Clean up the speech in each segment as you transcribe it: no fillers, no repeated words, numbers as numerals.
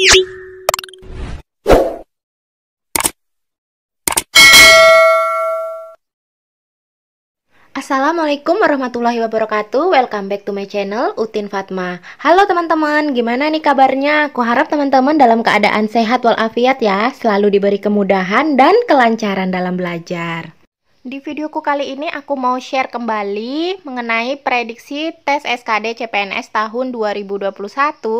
Assalamualaikum warahmatullahi wabarakatuh. Welcome back to my channel Utin Fatma. Halo teman-teman, gimana nih kabarnya? Aku harap teman-teman dalam keadaan sehat walafiat ya, selalu diberi kemudahan dan kelancaran dalam belajar. Di videoku kali ini aku mau share kembali mengenai prediksi tes SKD CPNS tahun 2021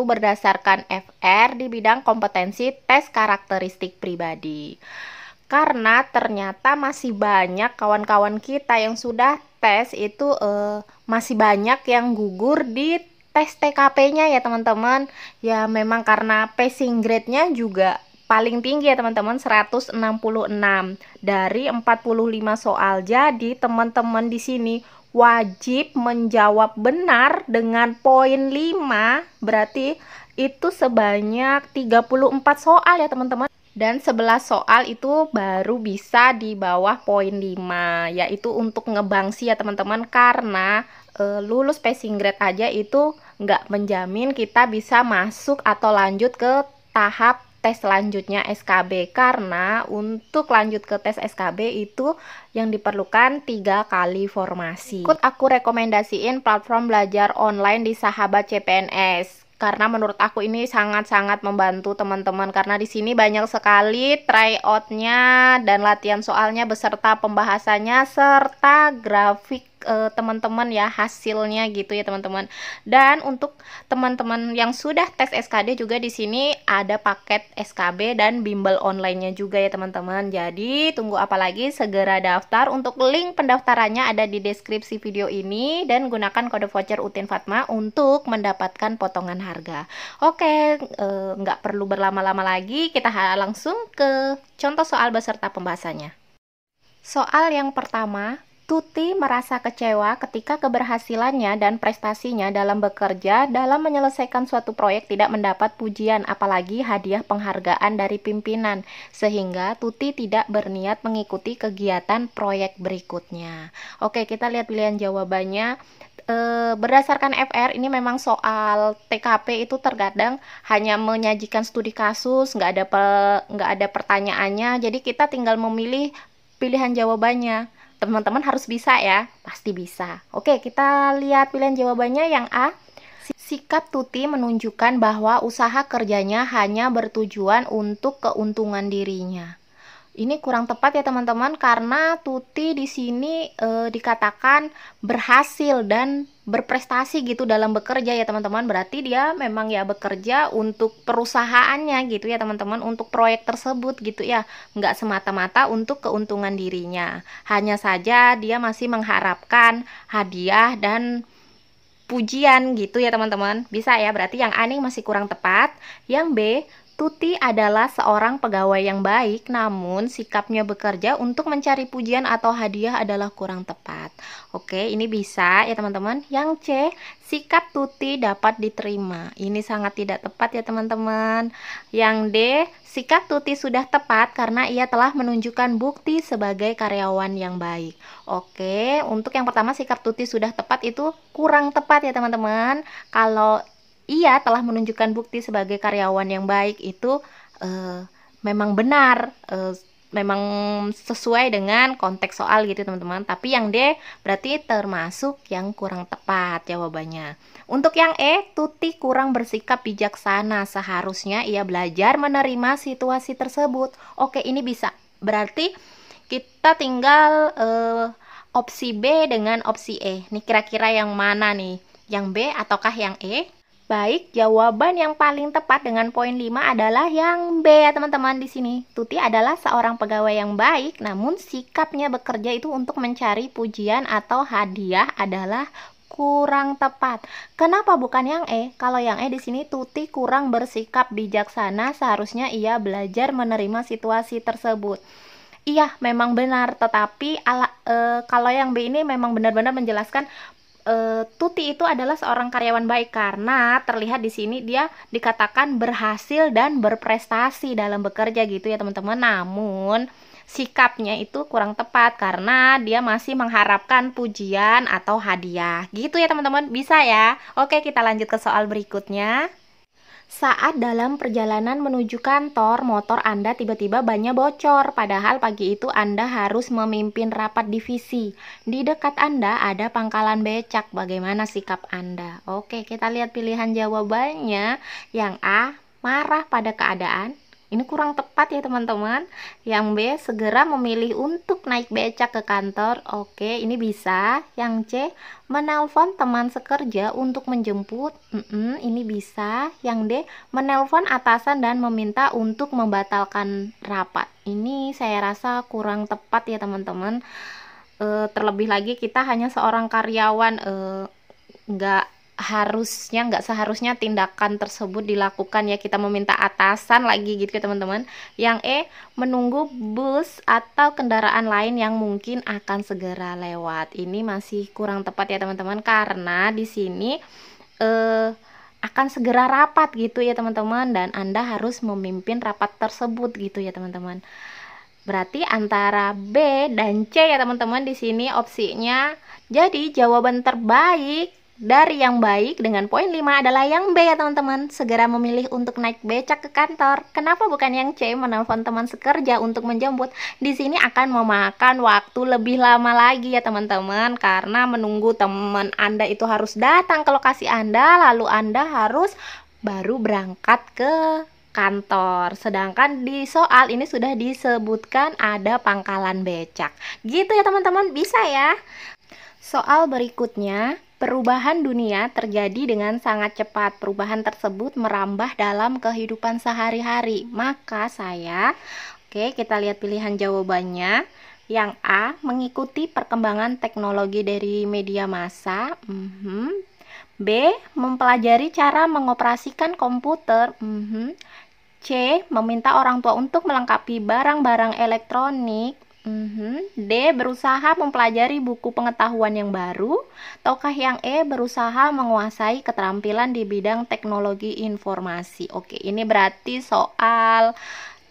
berdasarkan FR di bidang kompetensi tes karakteristik pribadi. Karena ternyata masih banyak kawan-kawan kita yang sudah tes itu masih banyak yang gugur di tes TKP-nya ya teman-teman. Ya memang karena passing grade-nya juga paling tinggi ya teman-teman, 166 dari 45 soal. Jadi teman-teman di sini wajib menjawab benar dengan poin 5, berarti itu sebanyak 34 soal ya teman-teman. Dan 11 soal itu baru bisa di bawah poin 5, yaitu untuk ngebangsi ya teman-teman, karena lulus passing grade aja itu nggak menjamin kita bisa masuk atau lanjut ke tahap tes selanjutnya SKB, karena untuk lanjut ke tes SKB itu yang diperlukan 3 kali formasi. Ikut aku rekomendasiin platform belajar online di Sahabat CPNS. Karena menurut aku ini sangat-sangat membantu teman-teman, karena di sini banyak sekali tryout-nya dan latihan soalnya beserta pembahasannya serta grafik teman-teman ya, hasilnya gitu ya teman-teman. Dan untuk teman-teman yang sudah tes SKD juga di sini ada paket SKB dan bimbel online-nya juga ya teman-teman. Jadi tunggu apa lagi, segera daftar. Untuk link pendaftarannya ada di deskripsi video ini, dan gunakan kode voucher Utin Fatma untuk mendapatkan potongan harga. Oke, nggak perlu berlama-lama lagi, kita langsung ke contoh soal beserta pembahasannya. Soal yang pertama, Tuti merasa kecewa ketika keberhasilannya dan prestasinya dalam bekerja dalam menyelesaikan suatu proyek tidak mendapat pujian, apalagi hadiah penghargaan dari pimpinan, sehingga Tuti tidak berniat mengikuti kegiatan proyek berikutnya. Oke, kita lihat pilihan jawabannya. Berdasarkan FR ini memang soal TKP itu terkadang hanya menyajikan studi kasus, nggak ada pertanyaannya, jadi kita tinggal memilih pilihan jawabannya. Teman-teman harus bisa ya, pasti bisa. Oke, kita lihat pilihan jawabannya yang A. Sikap Tuti menunjukkan bahwa usaha kerjanya hanya bertujuan untuk keuntungan dirinya. Ini kurang tepat ya teman-teman, karena Tuti di sini dikatakan berhasil dan berprestasi gitu dalam bekerja ya teman-teman. Berarti dia memang ya bekerja untuk perusahaannya gitu ya teman-teman, untuk proyek tersebut gitu ya. Nggak semata-mata untuk keuntungan dirinya. Hanya saja dia masih mengharapkan hadiah dan pujian gitu ya teman-teman. Bisa ya, berarti yang A nih masih kurang tepat. Yang B, Tuti adalah seorang pegawai yang baik, namun sikapnya bekerja untuk mencari pujian atau hadiah adalah kurang tepat. Oke, ini bisa ya teman-teman. Yang C, sikap Tuti dapat diterima. Ini sangat tidak tepat ya teman-teman. Yang D, sikap Tuti sudah tepat karena ia telah menunjukkan bukti sebagai karyawan yang baik. Oke, untuk yang pertama sikap Tuti sudah tepat itu kurang tepat ya teman-teman. Kalau ia telah menunjukkan bukti sebagai karyawan yang baik itu memang benar, memang sesuai dengan konteks soal gitu teman-teman. Tapi yang D berarti termasuk yang kurang tepat jawabannya. Untuk yang E, Tuti kurang bersikap bijaksana, seharusnya ia belajar menerima situasi tersebut. Oke, ini bisa, berarti kita tinggal opsi B dengan opsi E. Nih kira-kira yang mana nih? Yang B ataukah yang E? Baik, jawaban yang paling tepat dengan poin 5 adalah yang B ya teman-teman. Di sini Tuti adalah seorang pegawai yang baik, namun sikapnya bekerja itu untuk mencari pujian atau hadiah adalah kurang tepat. Kenapa bukan yang E? Kalau yang E di sini Tuti kurang bersikap bijaksana, seharusnya ia belajar menerima situasi tersebut. Iya, memang benar, tetapi kalau yang B ini memang benar-benar menjelaskan Tuti itu adalah seorang karyawan baik, karena terlihat di sini dia dikatakan berhasil dan berprestasi dalam bekerja gitu ya teman-teman. Namun sikapnya itu kurang tepat karena dia masih mengharapkan pujian atau hadiah gitu ya teman-teman. Bisa ya. Oke, kita lanjut ke soal berikutnya. Saat dalam perjalanan menuju kantor, motor Anda tiba-tiba bannya bocor, padahal pagi itu Anda harus memimpin rapat divisi. Di dekat Anda ada pangkalan becak, bagaimana sikap Anda? Oke, kita lihat pilihan jawabannya. Yang A, marah pada keadaan. Ini kurang tepat ya teman-teman. Yang B, segera memilih untuk naik becak ke kantor. Oke, ini bisa. Yang C, menelpon teman sekerja untuk menjemput. Ini bisa. Yang D, menelpon atasan dan meminta untuk membatalkan rapat. Ini saya rasa kurang tepat ya teman-teman. Terlebih lagi kita hanya seorang karyawan, nggak seharusnya tindakan tersebut dilakukan ya, kita meminta atasan lagi gitu ya teman-teman. Yang E, menunggu bus atau kendaraan lain yang mungkin akan segera lewat. Ini masih kurang tepat ya teman-teman, karena di sini akan segera rapat gitu ya teman-teman, dan Anda harus memimpin rapat tersebut gitu ya teman-teman. Berarti antara B dan C ya teman-teman di sini opsinya. Jadi jawaban terbaik dari yang baik dengan poin 5 adalah yang B ya teman-teman. Segera memilih untuk naik becak ke kantor. Kenapa bukan yang C, menelpon teman sekerja untuk menjemput? Di sini akan memakan waktu lebih lama lagi ya teman-teman, karena menunggu teman Anda itu harus datang ke lokasi Anda, lalu Anda harus baru berangkat ke kantor. Sedangkan di soal ini sudah disebutkan ada pangkalan becak. Gitu ya teman-teman, bisa ya. Soal berikutnya, perubahan dunia terjadi dengan sangat cepat. Perubahan tersebut merambah dalam kehidupan sehari-hari. Maka kita lihat pilihan jawabannya. Yang A, mengikuti perkembangan teknologi dari media massa. B, mempelajari cara mengoperasikan komputer. C, meminta orang tua untuk melengkapi barang-barang elektronik. D, berusaha mempelajari buku pengetahuan yang baru. Ataukah yang E, berusaha menguasai keterampilan di bidang teknologi informasi. Oke, ini berarti soal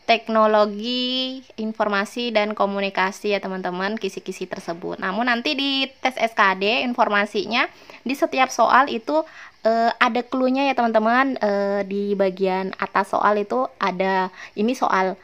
teknologi informasi dan komunikasi ya teman-teman, kisi-kisi tersebut. Namun nanti di tes SKD informasinya di setiap soal itu ada clue-nya ya teman-teman. Di bagian atas soal itu ada ini soal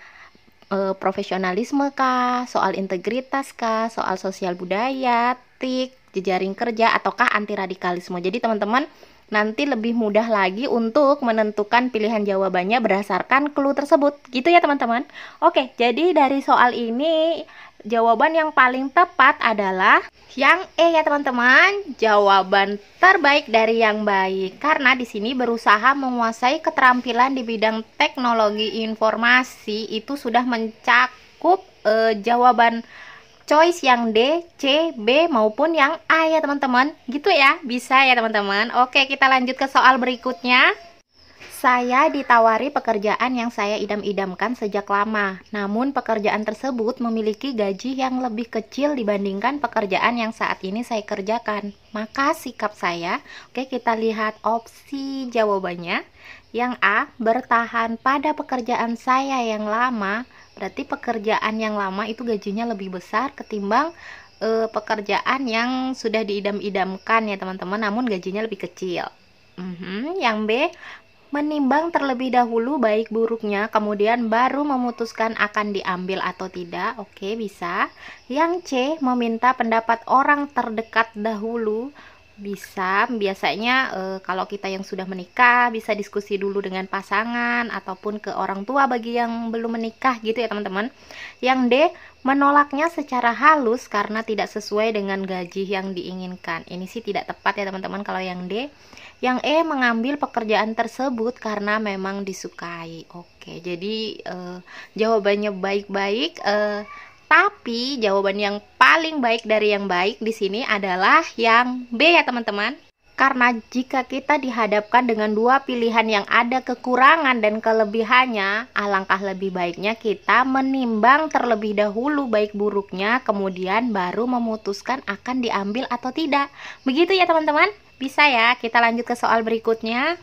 profesionalisme kah, soal integritas kah, soal sosial budaya, TIK, jejaring kerja, ataukah anti radikalisme. Jadi teman-teman nanti lebih mudah lagi untuk menentukan pilihan jawabannya berdasarkan clue tersebut. Gitu ya teman-teman. Oke, jadi dari soal ini jawaban yang paling tepat adalah yang E ya teman-teman. Jawaban terbaik dari yang baik, karena di sini berusaha menguasai keterampilan di bidang teknologi informasi itu sudah mencakup jawaban choice yang D, C, B maupun yang A ya teman-teman. Gitu ya, bisa ya teman-teman. Oke, kita lanjut ke soal berikutnya. Saya ditawari pekerjaan yang saya idam-idamkan sejak lama. Namun pekerjaan tersebut memiliki gaji yang lebih kecil dibandingkan pekerjaan yang saat ini saya kerjakan. Maka sikap saya, kita lihat opsi jawabannya. Yang A, bertahan pada pekerjaan saya yang lama. Berarti pekerjaan yang lama itu gajinya lebih besar ketimbang pekerjaan yang sudah diidam-idamkan ya teman-teman, namun gajinya lebih kecil. Yang B, menimbang terlebih dahulu baik buruknya, kemudian baru memutuskan akan diambil atau tidak. Oke, bisa. Yang C, meminta pendapat orang terdekat dahulu. Bisa. Biasanya kalau kita yang sudah menikah bisa diskusi dulu dengan pasangan ataupun ke orang tua bagi yang belum menikah gitu ya teman-teman. Yang D, menolaknya secara halus karena tidak sesuai dengan gaji yang diinginkan. Ini sih tidak tepat ya teman-teman kalau yang D. Yang E, mengambil pekerjaan tersebut karena memang disukai. Oke, jadi jawabannya baik-baik. Tapi jawaban yang paling baik dari yang baik di sini adalah yang B ya teman-teman. Karena jika kita dihadapkan dengan dua pilihan yang ada kekurangan dan kelebihannya, alangkah lebih baiknya kita menimbang terlebih dahulu baik buruknya, kemudian baru memutuskan akan diambil atau tidak. Begitu ya teman-teman? Bisa ya, kita lanjut ke soal berikutnya.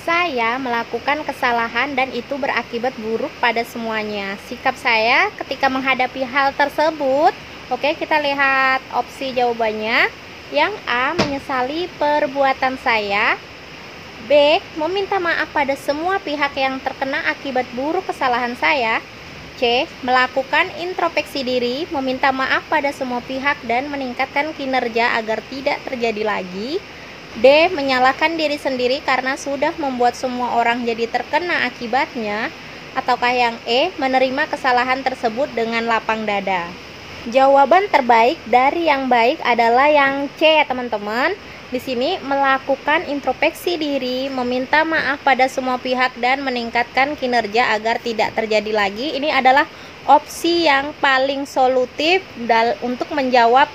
Saya melakukan kesalahan dan itu berakibat buruk pada semuanya. Sikap saya ketika menghadapi hal tersebut. Oke, kita lihat opsi jawabannya. Yang A, menyesali perbuatan saya. B. Meminta maaf pada semua pihak yang terkena akibat buruk kesalahan saya. C. Melakukan introspeksi diri, meminta maaf pada semua pihak dan meningkatkan kinerja agar tidak terjadi lagi. D. Menyalahkan diri sendiri karena sudah membuat semua orang jadi terkena akibatnya. Ataukah yang E. Menerima kesalahan tersebut dengan lapang dada? Jawaban terbaik dari yang baik adalah yang C ya teman-teman. Di sini melakukan introspeksi diri, meminta maaf pada semua pihak dan meningkatkan kinerja agar tidak terjadi lagi. Ini adalah opsi yang paling solutif untuk menjawab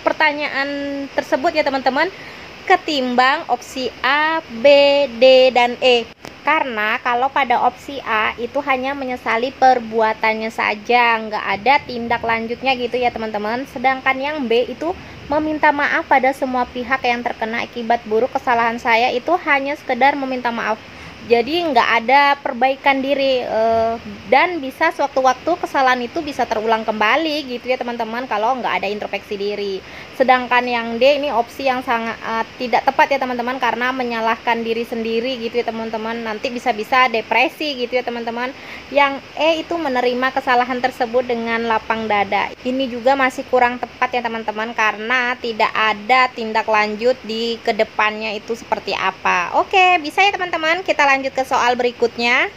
pertanyaan tersebut ya teman-teman, ketimbang opsi A, B, D, dan E. Karena kalau pada opsi A itu hanya menyesali perbuatannya saja, nggak ada tindak lanjutnya gitu ya teman-teman. Sedangkan yang B itu meminta maaf pada semua pihak yang terkena akibat buruk kesalahan saya, itu hanya sekedar meminta maaf. Jadi nggak ada perbaikan diri, dan bisa sewaktu-waktu kesalahan itu bisa terulang kembali gitu ya teman-teman kalau nggak ada introspeksi diri. Sedangkan yang D ini opsi yang sangat tidak tepat ya teman-teman, karena menyalahkan diri sendiri gitu ya teman-teman, nanti bisa-bisa depresi gitu ya teman-teman. Yang E itu menerima kesalahan tersebut dengan lapang dada. Ini juga masih kurang tepat ya teman-teman, karena tidak ada tindak lanjut di kedepannya itu seperti apa. Oke, bisa ya teman-teman, kita lanjut ke soal berikutnya.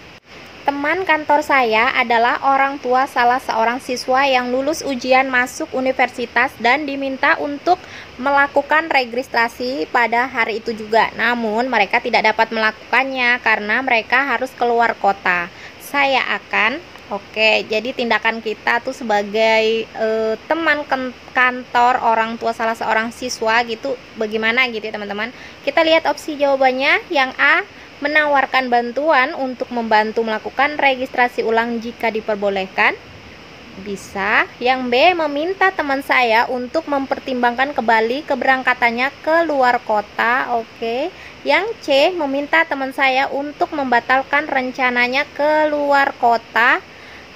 Teman kantor saya adalah orang tua salah seorang siswa yang lulus ujian masuk universitas dan diminta untuk melakukan registrasi pada hari itu juga. Namun mereka tidak dapat melakukannya karena mereka harus keluar kota. Saya akan jadi tindakan kita tuh sebagai teman kantor orang tua salah seorang siswa gitu, bagaimana gitu ya teman-teman. Kita lihat opsi jawabannya. Yang A, menawarkan bantuan untuk membantu melakukan registrasi ulang jika diperbolehkan. Bisa. Yang B, meminta teman saya untuk mempertimbangkan kembali keberangkatannya ke luar kota. Oke. Yang C, meminta teman saya untuk membatalkan rencananya ke luar kota.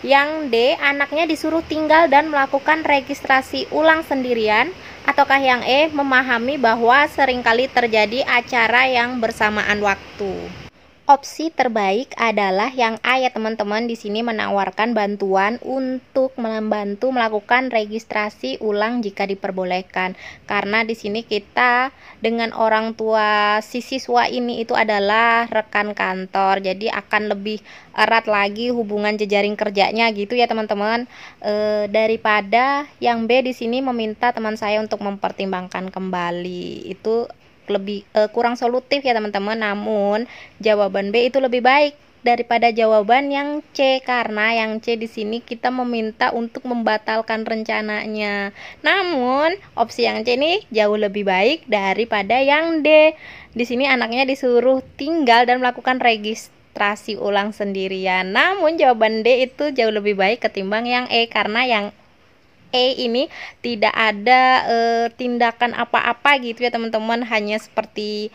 Yang D, anaknya disuruh tinggal dan melakukan registrasi ulang sendirian. Ataukah yang E, memahami bahwa seringkali terjadi acara yang bersamaan waktu? Opsi terbaik adalah yang A ya teman-teman. Di sini menawarkan bantuan untuk membantu melakukan registrasi ulang jika diperbolehkan. Karena di sini kita dengan orang tua si siswa ini itu adalah rekan kantor, jadi akan lebih erat lagi hubungan jejaring kerjanya gitu ya teman-teman. Daripada yang B di sini meminta teman saya untuk mempertimbangkan kembali, itu lebih kurang solutif ya teman-teman. Namun jawaban B itu lebih baik daripada jawaban yang C, karena yang C di sini kita meminta untuk membatalkan rencananya. Namun opsi yang C ini jauh lebih baik daripada yang D. Di sini anaknya disuruh tinggal dan melakukan registrasi ulang sendirian. Namun jawaban D itu jauh lebih baik ketimbang yang E, karena yang E ini tidak ada tindakan apa-apa gitu ya teman-teman, hanya seperti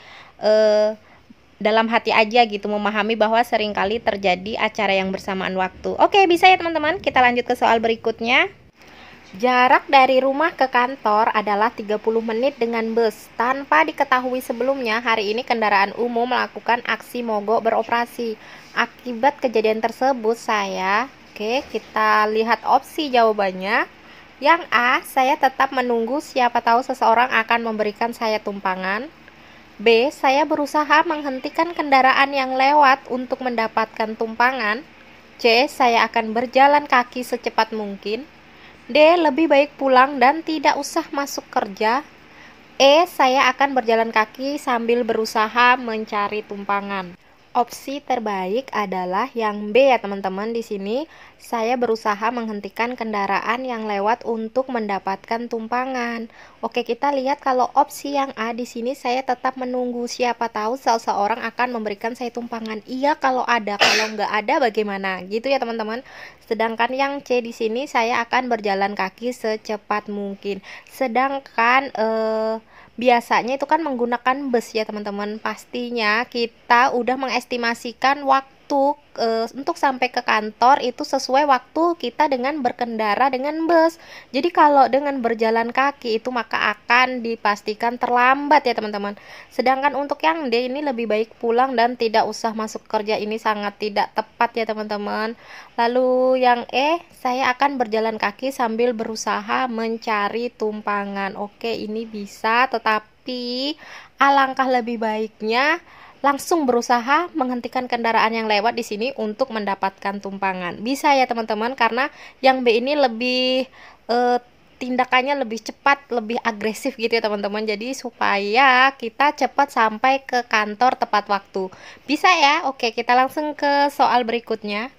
dalam hati aja gitu, memahami bahwa seringkali terjadi acara yang bersamaan waktu. Oke, bisa ya teman-teman, kita lanjut ke soal berikutnya. Jarak dari rumah ke kantor adalah 30 menit dengan bus. Tanpa diketahui sebelumnya, hari ini kendaraan umum melakukan aksi mogok beroperasi. Akibat kejadian tersebut kita lihat opsi jawabannya. Yang A, saya tetap menunggu, siapa tahu seseorang akan memberikan saya tumpangan. B, saya berusaha menghentikan kendaraan yang lewat untuk mendapatkan tumpangan. C, saya akan berjalan kaki secepat mungkin. D, lebih baik pulang dan tidak usah masuk kerja. E, saya akan berjalan kaki sambil berusaha mencari tumpangan. Opsi terbaik adalah yang B ya teman-teman. Di sini saya berusaha menghentikan kendaraan yang lewat untuk mendapatkan tumpangan. Oke, kita lihat kalau opsi yang A di sini saya tetap menunggu, siapa tahu seseorang akan memberikan saya tumpangan. Iya kalau ada, kalau nggak ada bagaimana? Gitu ya teman-teman. Sedangkan yang C di sini saya akan berjalan kaki secepat mungkin. Sedangkan biasanya itu kan menggunakan bus ya teman-teman. Pastinya kita udah mengestimasikan waktu untuk sampai ke kantor itu sesuai waktu kita dengan berkendara dengan bus. Jadi kalau dengan berjalan kaki itu maka akan dipastikan terlambat ya teman-teman. Sedangkan untuk yang D ini lebih baik pulang dan tidak usah masuk kerja, ini sangat tidak tepat ya teman-teman. Lalu yang E, saya akan berjalan kaki sambil berusaha mencari tumpangan. Oke, ini bisa, tetapi alangkah lebih baiknya langsung berusaha menghentikan kendaraan yang lewat di sini untuk mendapatkan tumpangan. Bisa ya teman-teman, karena yang B ini lebih tindakannya lebih cepat, lebih agresif gitu ya teman-teman. Jadi supaya kita cepat sampai ke kantor tepat waktu. Bisa ya? Oke, kita langsung ke soal berikutnya.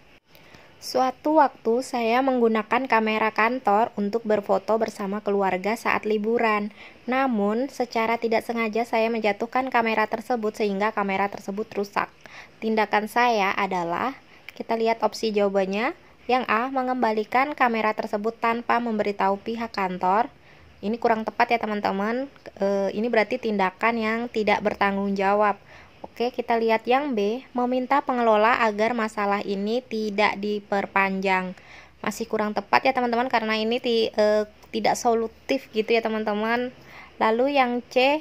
Suatu waktu saya menggunakan kamera kantor untuk berfoto bersama keluarga saat liburan. Namun, secara tidak sengaja saya menjatuhkan kamera tersebut sehingga kamera tersebut rusak. Tindakan saya adalah, kita lihat opsi jawabannya. Yang A, mengembalikan kamera tersebut tanpa memberitahu pihak kantor. Ini kurang tepat ya teman-teman. Ini berarti tindakan yang tidak bertanggung jawab. Oke, kita lihat yang B, meminta pengelola agar masalah ini tidak diperpanjang. Masih kurang tepat ya teman-teman, karena ini tidak solutif gitu ya teman-teman. Lalu yang C,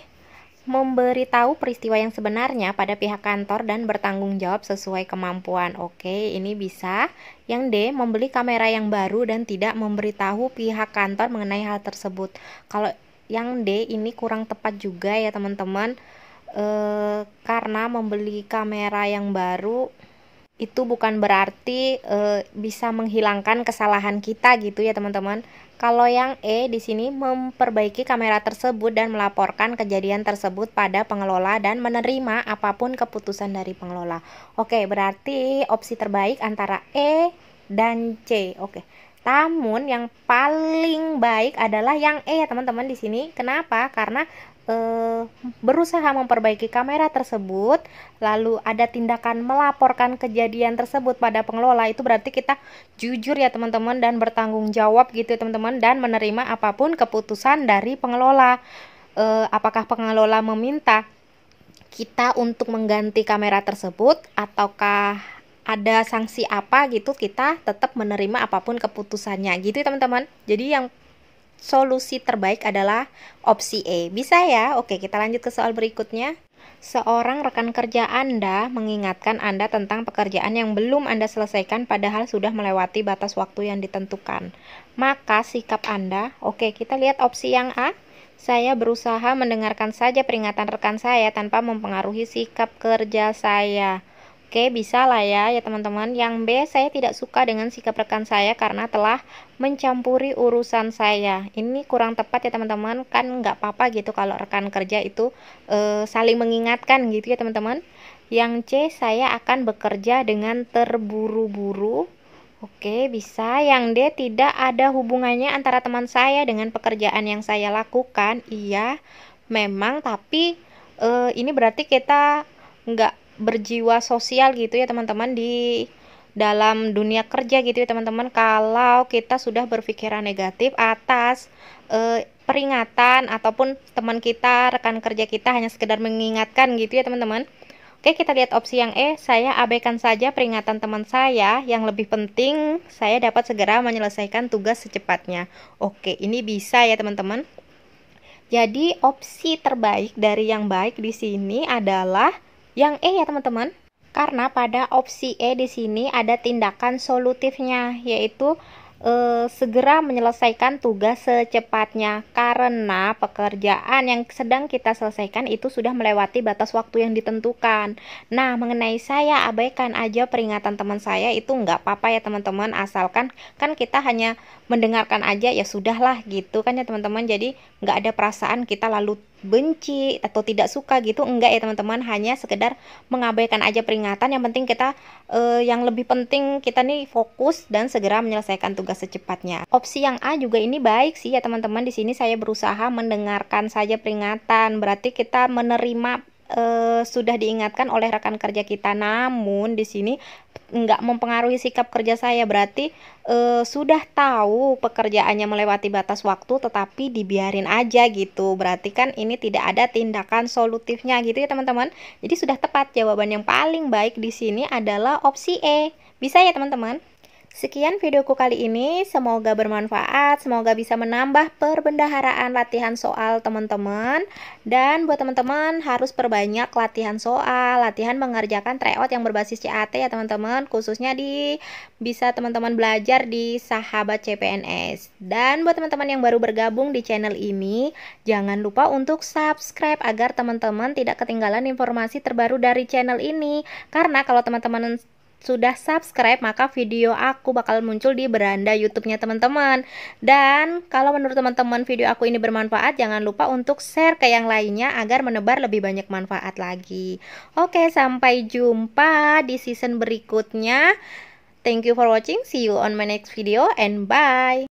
memberitahu peristiwa yang sebenarnya pada pihak kantor dan bertanggung jawab sesuai kemampuan. Oke, ini bisa. Yang D, membeli kamera yang baru dan tidak memberitahu pihak kantor mengenai hal tersebut. Kalau yang D ini kurang tepat juga ya teman-teman. Karena membeli kamera yang baru itu bukan berarti bisa menghilangkan kesalahan kita gitu ya teman-teman. Kalau yang E di sini, memperbaiki kamera tersebut dan melaporkan kejadian tersebut pada pengelola dan menerima apapun keputusan dari pengelola. Oke, berarti opsi terbaik antara E dan C. Oke. Namun yang paling baik adalah yang E ya teman-teman di sini. Kenapa? Karena berusaha memperbaiki kamera tersebut, lalu ada tindakan melaporkan kejadian tersebut pada pengelola, itu berarti kita jujur ya teman-teman dan bertanggung jawab gitu ya teman-teman, dan menerima apapun keputusan dari pengelola. Apakah pengelola meminta kita untuk mengganti kamera tersebut ataukah ada sanksi apa gitu, kita tetap menerima apapun keputusannya gitu ya teman-teman. Jadi yang solusi terbaik adalah opsi E. Bisa ya? Oke, kita lanjut ke soal berikutnya. Seorang rekan kerja Anda mengingatkan Anda tentang pekerjaan yang belum Anda selesaikan padahal sudah melewati batas waktu yang ditentukan. Maka sikap Anda, oke, kita lihat opsi yang A. Saya berusaha mendengarkan saja peringatan rekan saya tanpa mempengaruhi sikap kerja saya. Oke, bisa lah ya teman-teman. Yang B, saya tidak suka dengan sikap rekan saya karena telah mencampuri urusan saya. Ini kurang tepat ya teman-teman, kan nggak apa-apa gitu kalau rekan kerja itu saling mengingatkan gitu ya teman-teman. Yang C, saya akan bekerja dengan terburu-buru. Oke, bisa. Yang D, tidak ada hubungannya antara teman saya dengan pekerjaan yang saya lakukan. Iya, memang, tapi ini berarti kita nggak berjiwa sosial gitu ya teman-teman di dalam dunia kerja gitu ya teman-teman, kalau kita sudah berpikiran negatif atas peringatan ataupun teman kita, rekan kerja kita hanya sekedar mengingatkan gitu ya teman-teman. Oke, kita lihat opsi yang E, saya abaikan saja peringatan teman saya, yang lebih penting saya dapat segera menyelesaikan tugas secepatnya. Oke, ini bisa ya teman-teman. Jadi opsi terbaik dari yang baik di sini adalah yang E ya teman-teman. Karena pada opsi E di sini ada tindakan solutifnya, yaitu segera menyelesaikan tugas secepatnya karena pekerjaan yang sedang kita selesaikan itu sudah melewati batas waktu yang ditentukan. Nah, mengenai saya abaikan aja peringatan teman saya, itu nggak apa-apa ya teman-teman, asalkan kan kita hanya mendengarkan aja, ya sudahlah gitu kan ya teman-teman. Jadi nggak ada perasaan kita lalu benci atau tidak suka gitu, enggak ya teman-teman, hanya sekedar mengabaikan aja peringatan. Yang penting kita yang lebih penting kita nih fokus dan segera menyelesaikan tugas secepatnya. Opsi yang A juga ini baik sih ya teman-teman. Di sini saya berusaha mendengarkan saja peringatan, berarti kita menerima sudah diingatkan oleh rekan kerja kita, namun di sini nggak mempengaruhi sikap kerja saya. Berarti sudah tahu pekerjaannya melewati batas waktu tetapi dibiarin aja gitu. Berarti kan ini tidak ada tindakan solutifnya gitu ya teman-teman. Jadi sudah tepat, jawaban yang paling baik di sini adalah opsi E. Bisa ya teman-teman? Sekian videoku kali ini, semoga bermanfaat, semoga bisa menambah perbendaharaan latihan soal teman-teman. Dan buat teman-teman harus perbanyak latihan soal, latihan mengerjakan tryout yang berbasis CAT ya teman-teman. Khususnya bisa teman-teman belajar di Sahabat CPNS. Dan buat teman-teman yang baru bergabung di channel ini, jangan lupa untuk subscribe agar teman-teman tidak ketinggalan informasi terbaru dari channel ini. Karena kalau teman-teman sudah subscribe, maka video aku bakal muncul di beranda YouTube-nya teman-teman. Dan kalau menurut teman-teman video aku ini bermanfaat, jangan lupa untuk share ke yang lainnya agar menebar lebih banyak manfaat lagi. Oke, sampai jumpa di season berikutnya. Thank you for watching. See you on my next video and bye.